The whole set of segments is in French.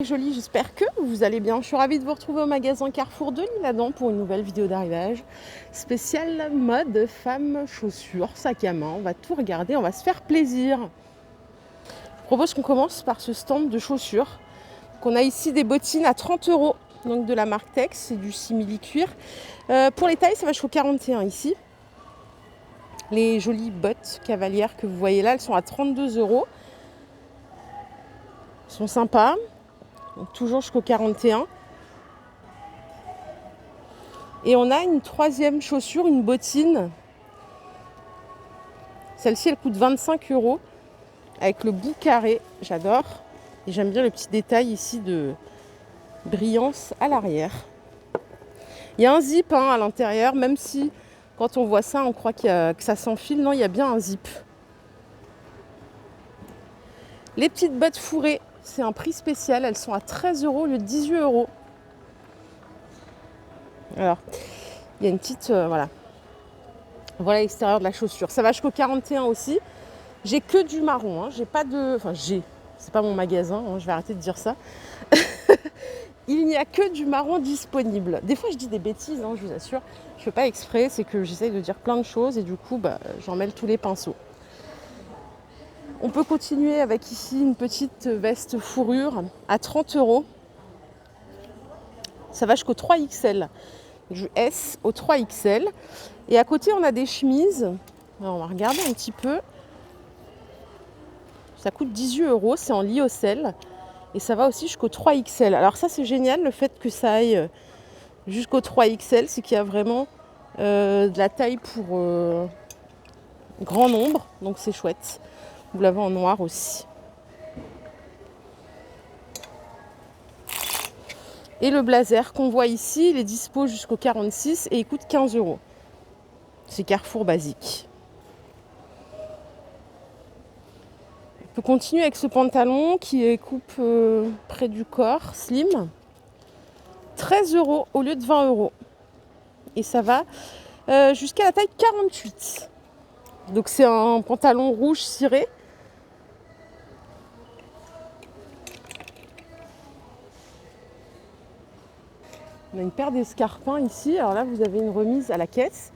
Joli, j'espère que vous allez bien. Je suis ravie de vous retrouver au magasin Carrefour de l'Isle-Adam pour une nouvelle vidéo d'arrivage spéciale mode femme, chaussures, sac à main. On va tout regarder, on va se faire plaisir. Je propose qu'on commence par ce stand de chaussures. On a ici des bottines à 30 €, donc de la marque Tex, c'est du simili-cuir. Pour les tailles, ça va jusqu'au 41 ici. Les jolies bottes cavalières que vous voyez là, elles sont à 32 €. Elles sont sympas. Donc toujours jusqu'au 41. Et on a une troisième chaussure, une bottine. Celle-ci, elle coûte 25 € avec le bout carré. J'adore. Et j'aime bien le petit détail ici de brillance à l'arrière. Il y a un zip à l'intérieur, même si quand on voit ça, on croit que ça s'enfile. Non, il y a bien un zip. Les petites bottes fourrées, c'est un prix spécial. Elles sont à 13 € au lieu de 18 €. Alors, il y a une petite... voilà l'extérieur de la chaussure. Ça va jusqu'au 41 aussi. J'ai que du marron. J'ai pas de... Enfin, c'est pas mon magasin. Je vais arrêter de dire ça. Il n'y a que du marron disponible. Des fois, je dis des bêtises, je vous assure. Je fais pas exprès. C'est que j'essaye de dire plein de choses et du coup, j'en mêle tous les pinceaux. On peut continuer avec ici une petite veste fourrure à 30 €. Ça va jusqu'au 3XL. Du S au 3XL. Et à côté, on a des chemises. Alors, on va regarder un petit peu. Ça coûte 18 €. C'est en lyocell. Et ça va aussi jusqu'au 3XL. Alors ça, c'est génial, le fait que ça aille jusqu'au 3XL. C'est qu'il y a vraiment de la taille pour grand nombre. Donc c'est chouette. Vous l'avez en noir aussi. Et le blazer qu'on voit ici, il est dispo jusqu'au 46 et il coûte 15 €. C'est Carrefour basique. On peut continuer avec ce pantalon qui est coupe près du corps, slim. 13 € au lieu de 20 €. Et ça va jusqu'à la taille 48. Donc c'est un pantalon rouge ciré. On a une paire d'escarpins ici. Alors là, vous avez une remise à la caisse.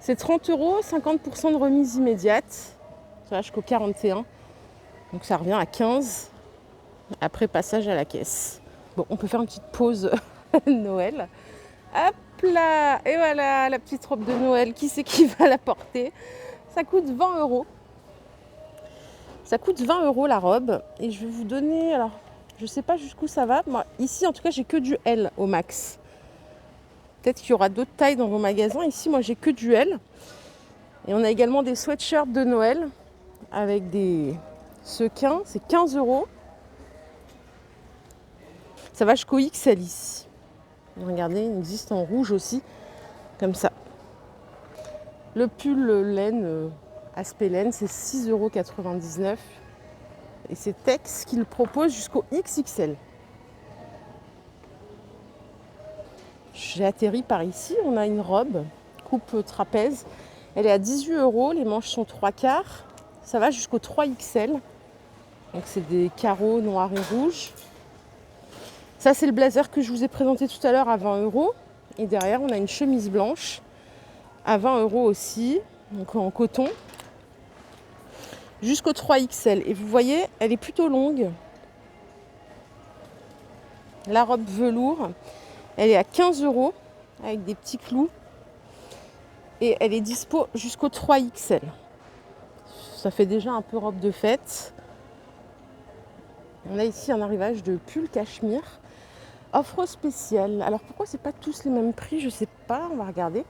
C'est 30 €, 50% de remise immédiate. Ça va jusqu'au 41. Donc ça revient à 15 après passage à la caisse. Bon, on peut faire une petite pause Noël. Hop là! Et voilà, la petite robe de Noël. Qui c'est qui va la porter? Ça coûte 20 €. Ça coûte 20 € la robe. Et je vais vous donner... Alors, je ne sais pas jusqu'où ça va. Moi, ici, en tout cas, j'ai que du L au max. Peut-être qu'il y aura d'autres tailles dans vos magasins. Ici, moi, j'ai que du L. Et on a également des sweatshirts de Noël avec des sequins. C'est 15 €. Ça va jusqu'au XL ici. Regardez, il existe en rouge aussi. Comme ça. Le pull laine, aspect laine, c'est 6,99 €. Et c'est Tex qui le propose jusqu'au XXL. J'ai atterri par ici. On a une robe, coupe trapèze. Elle est à 18 €. Les manches sont 3/4. Ça va jusqu'au 3XL. Donc c'est des carreaux noirs et rouges. Ça, c'est le blazer que je vous ai présenté tout à l'heure à 20 €. Et derrière, on a une chemise blanche à 20 € aussi, donc en coton, jusqu'au 3XL. Et vous voyez, elle est plutôt longue. La robe velours, elle est à 15 € avec des petits clous. Et elle est dispo jusqu'au 3XL. Ça fait déjà un peu robe de fête. On a ici un arrivage de pull cachemire. Offre spéciale. Alors pourquoi c'est pas tous les mêmes prix? Je sais pas, on va regarder.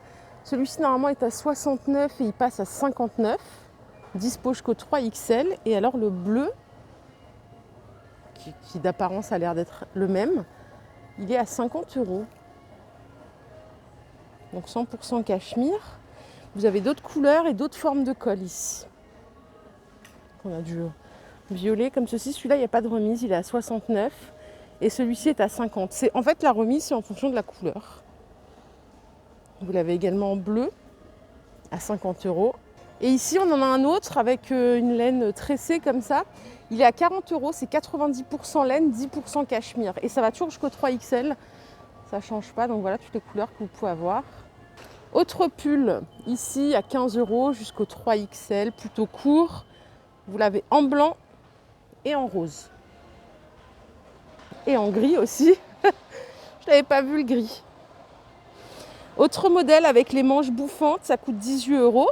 Celui-ci normalement est à 69 et il passe à 59. Dispo jusqu'au 3XL. Et alors le bleu, qui d'apparence a l'air d'être le même, il est à 50 €. Donc 100% cachemire. Vous avez d'autres couleurs et d'autres formes de col ici. On a du violet comme ceci. Celui-là, il n'y a pas de remise, il est à 69. Et celui-ci est à 50. En fait, la remise, c'est en fonction de la couleur. Vous l'avez également en bleu, à 50 €. Et ici, on en a un autre avec une laine tressée comme ça. Il est à 40 €, c'est 90% laine, 10% cachemire. Et ça va toujours jusqu'au 3XL. Ça ne change pas, donc voilà toutes les couleurs que vous pouvez avoir. Autre pull, ici à 15 € jusqu'au 3XL, plutôt court. Vous l'avez en blanc et en rose. Et en gris aussi. Je n'avais pas vu le gris. Autre modèle avec les manches bouffantes, ça coûte 18 €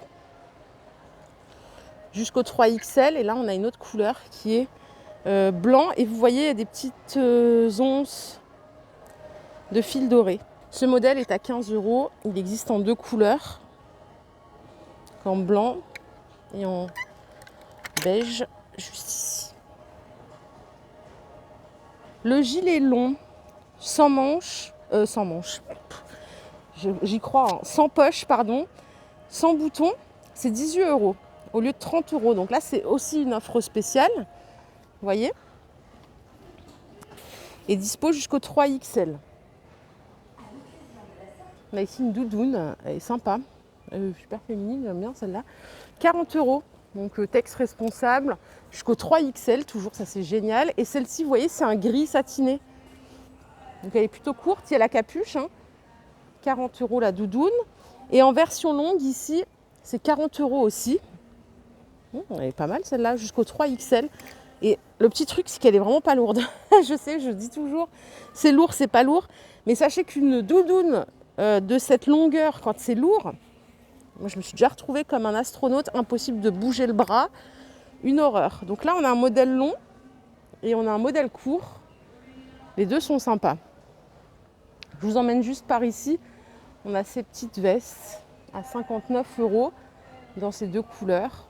jusqu'au 3XL. Et là, on a une autre couleur qui est blanc. Et vous voyez, il y a des petites onces de fil doré. Ce modèle est à 15 €. Il existe en deux couleurs, en blanc et en beige, juste ici. Le gilet long, sans manches, j'y crois, hein, sans poche, pardon, sans bouton, c'est 18 € au lieu de 30 €. Donc là, c'est aussi une offre spéciale, vous voyez, et dispo jusqu'au 3XL. On a ici une doudoune, elle est sympa, super féminine, j'aime bien celle-là. 40 €, donc texte responsable, jusqu'au 3XL, toujours, ça c'est génial. Et celle-ci, vous voyez, c'est un gris satiné. Donc elle est plutôt courte, il y a la capuche, hein. 40 € la doudoune. Et en version longue, ici, c'est 40 € aussi. Elle est pas mal celle-là, jusqu'au 3XL. Et le petit truc, c'est qu'elle est vraiment pas lourde. Je sais, je dis toujours, c'est lourd, c'est pas lourd. Mais sachez qu'une doudoune de cette longueur, quand c'est lourd, moi je me suis déjà retrouvée comme un astronaute, impossible de bouger le bras, une horreur. Donc là, on a un modèle long et on a un modèle court. Les deux sont sympas. Je vous emmène juste par ici. On a ces petites vestes à 59 € dans ces deux couleurs.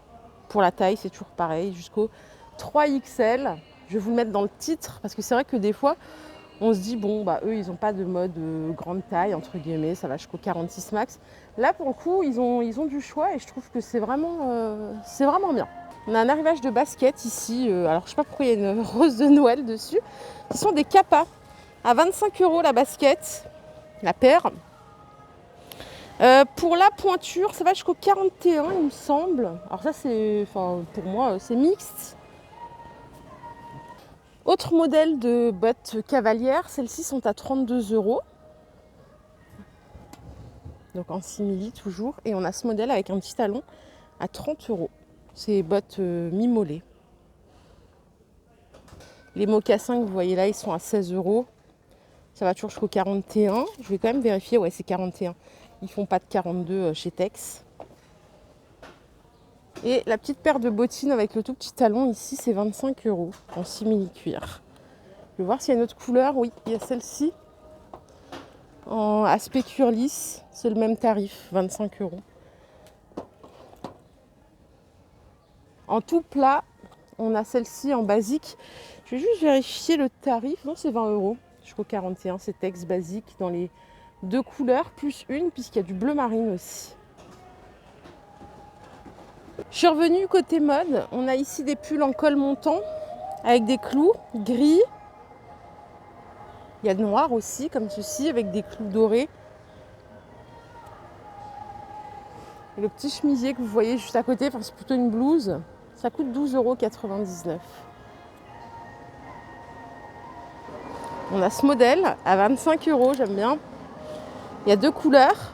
Pour la taille, c'est toujours pareil, jusqu'au 3XL. Je vais vous le mettre dans le titre parce que c'est vrai que des fois, on se dit, bon, bah, eux, ils n'ont pas de mode grande taille, entre guillemets, ça va jusqu'au 46 max. Là, pour le coup, ils ont du choix et je trouve que c'est vraiment bien. On a un arrivage de baskets ici. Alors, je ne sais pas pourquoi il y a une rose de Noël dessus. Ce sont des Kappa à 25 € la basket, la paire. Pour la pointure, ça va jusqu'au 41, il me semble. Alors ça, pour moi, c'est mixte. Autre modèle de bottes cavalières, celles-ci sont à 32 €. Donc en simili toujours. Et on a ce modèle avec un petit talon à 30 €. C'est bottes mi-mollet. Les mocassins que vous voyez là, ils sont à 16 €. Ça va toujours jusqu'au 41. Je vais quand même vérifier. Ouais, c'est 41. Ils font pas de 42 chez Tex. Et la petite paire de bottines avec le tout petit talon ici, c'est 25 € en simili cuir. Je vais voir s'il y a une autre couleur. Oui, il y a celle-ci. En aspect cuir lisse, c'est le même tarif, 25 €. En tout plat, on a celle-ci en basique. Je vais juste vérifier le tarif. Non, c'est 20 € jusqu'au 41. C'est Tex basique dans les deux couleurs, plus une, puisqu'il y a du bleu marine aussi. Je suis revenue côté mode. On a ici des pulls en col montant avec des clous gris. Il y a de noir aussi, comme ceci, avec des clous dorés. Et le petit chemisier que vous voyez juste à côté, c'est plutôt une blouse. Ça coûte 12,99 €. On a ce modèle à 25 €, j'aime bien. Il y a deux couleurs.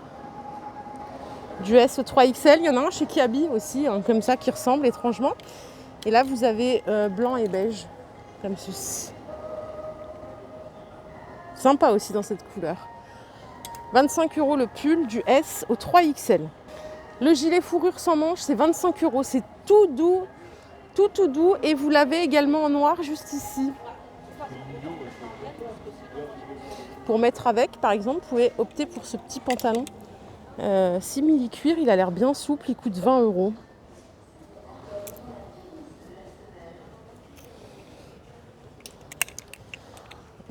Du S au 3XL. Il y en a un chez Kiabi aussi, comme ça, qui ressemble étrangement. Et là, vous avez blanc et beige, comme ceci. Sympa aussi dans cette couleur. 25 € le pull du S au 3XL. Le gilet fourrure sans manche, c'est 25 €. C'est tout doux, tout doux. Et vous l'avez également en noir juste ici. Pour mettre avec, par exemple, vous pouvez opter pour ce petit pantalon simili cuir. Il a l'air bien souple, il coûte 20 €.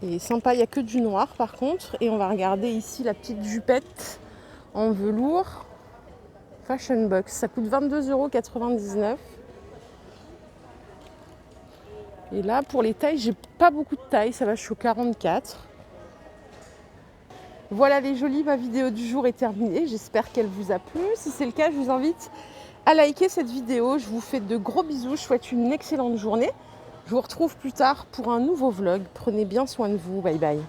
Et sympa, il n'y a que du noir par contre. Et on va regarder ici la petite jupette en velours. Fashion Box, ça coûte 22,99 €. Et là, pour les tailles, j'ai pas beaucoup de tailles, ça va jusqu'au 44. Voilà les jolies, ma vidéo du jour est terminée. J'espère qu'elle vous a plu. Si c'est le cas, je vous invite à liker cette vidéo. Je vous fais de gros bisous. Je souhaite une excellente journée. Je vous retrouve plus tard pour un nouveau vlog. Prenez bien soin de vous. Bye bye.